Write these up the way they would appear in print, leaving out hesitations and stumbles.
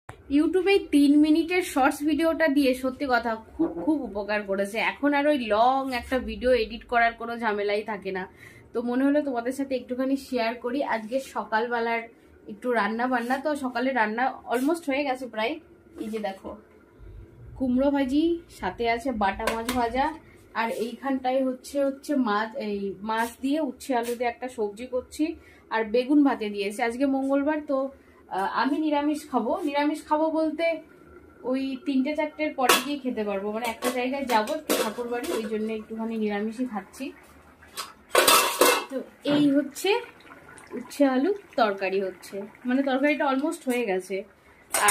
ইউটিউবে 3 মিনিটের শর্টস ভিডিওটা দিয়ে সত্যি কথা খুব খুব উপকার করেছে। এখন আর ওই লং একটা ভিডিও এডিট করার কোনো ঝামেলাই থাকে না। তো মনে হলো তোমাদের সাথে একটুখানি শেয়ার করি আজকে সকালবেলার একটু রান্না বান্না। তো সকালে রান্না অলমোস্ট হয়ে গেছে প্রায়। এই যে দেখো কুমড়ো ভাজি, সাথে আছে বাটা মাছ ভাজা, আর এইখানটায় হচ্ছে মাছ, এই মাছ দিয়ে উচ্ছে আলু দিয়ে একটা সবজি করছি, আর বেগুন ভাতে দিয়েছি। আজকে মঙ্গলবার, তো আমি নিরামিষ খাবো। নিরামিষ খাবো বলতে ওই 3টে-4টের পরে গিয়ে খেতে পারবো, মানে একটা জায়গায় যাবো একটু ঠাকুর বাড়ি, ওই জন্য একটুখানি নিরামিষই খাচ্ছি। তো এই হচ্ছে উচ্ছে আলু তরকারি হচ্ছে, মানে তরকারিটা অলমোস্ট হয়ে গেছে।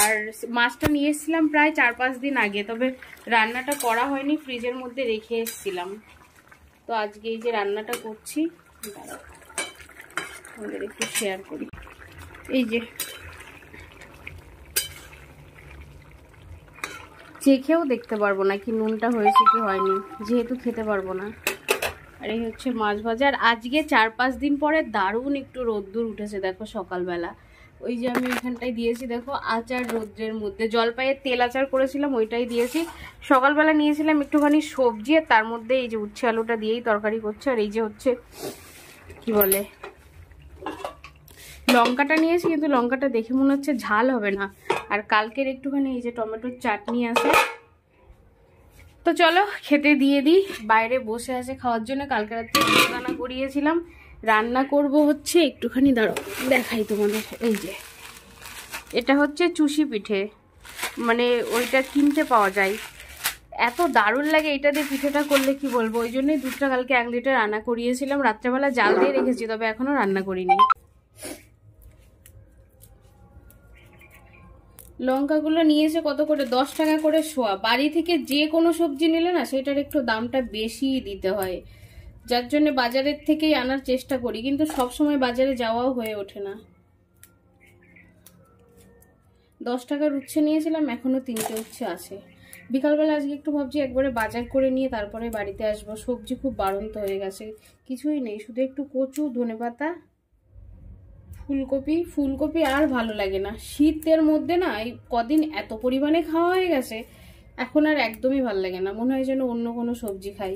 আর মাছটা নিয়ে এসেছিলাম প্রায় 4-5 দিন আগে, তবে রান্নাটা করা হয়নি, ফ্রিজের মধ্যে রেখে এসেছিলাম। তো আজকে এই যে রান্নাটা করছি, আমাদের একটু শেয়ার করি। এই যে চেখেও দেখতে পারবো না কি নুনটা হয়েছে কি হয়নি, যেহেতু খেতে পারবো না। আর এই হচ্ছে মাছ ভাজা। আর আজকে 4-5 দিন পরে দারুণ একটু রোদ্দুর উঠেছে দেখো সকালবেলা। ওই যে আমি এখানটায় দিয়েছি দেখো আচার, রোদ্রের মধ্যে জলপাইয়ের তেল আচার করেছিলাম, ওইটাই দিয়েছি। সকালবেলা নিয়েছিলাম একটুখানি সবজি, আর তার মধ্যে এই যে উচ্ছে আলুটা দিয়েই তরকারি করছে। আর এই যে হচ্ছে কি বলে লঙ্কাটা নিয়েছি, কিন্তু লঙ্কাটা দেখে মনে হচ্ছে ঝাল হবে না। আর কালকের একটুখানি এই যে টমেটোর চাটনি আছে। তো চলো খেতে দিয়ে দিই। বাইরে বসে আছে খাওয়ার জন্য, কালকে রাত্রে রান্না করিয়েছিলাম। রান্না করব হচ্ছে একটুখানি, দাঁড়াও দেখাই তোমাদের। এই যে এটা হচ্ছে চুষি পিঠে, মানে ওইটা কিনতে পাওয়া যায়, এত দারুণ লাগে এটা দিয়ে পিঠেটা করলে কি বলবো। ওই জন্যই দুধটা কালকে 1 লিটার রান্না করিয়েছিলাম, রাত্রেবেলা জাল দিয়ে রেখেছি, তবে এখনো রান্না করিনি। লঙ্কাগুলো নিয়েছে কত করে, 10 টাকা করে শোয়া। বাড়ি থেকে যে কোনো সবজি নিলে না সেটার একটু দামটা বেশি দিতে হয়, যার জন্য বাজারের থেকেই আনার চেষ্টা করি, কিন্তু সব সময় বাজারে যাওয়াও হয়ে ওঠে না। 10 টাকার উচ্ছে নিয়েছিলাম, এখনো 3টে উচ্ছে আছে। বিকালবেলা আজকে একটু ভাবছি একবারে বাজার করে নিয়ে তারপরে বাড়িতে আসবো। সবজি খুব বাড়ন্ত হয়ে গেছে, কিছুই নেই, শুধু একটু কচু, ধনেপাতা, ফুলকপি আর ভালো লাগে না। শীতের মধ্যে না এই কদিন এত পরিমাণে খাওয়া হয়ে গেছে, এখন আর একদমই ভালো লাগে না, মনে হয় যেন অন্য কোনো সবজি খাই।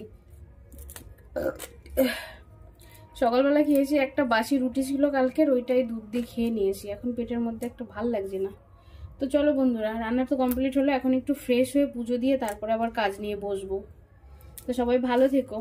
সকালবেলা খেয়েছি একটা বাসি রুটি ছিল কালকের, ওইটাই দুধ দিয়ে খেয়ে নিয়েছি, এখন পেটের মধ্যে একটা ভাল লাগছে না। তো চলো বন্ধুরা, রান্না তো কমপ্লিট হলো, এখন একটু ফ্রেশ হয়ে পুজো দিয়ে তারপরে আবার কাজ নিয়ে বসবো। তো সবাই ভালো থেকো।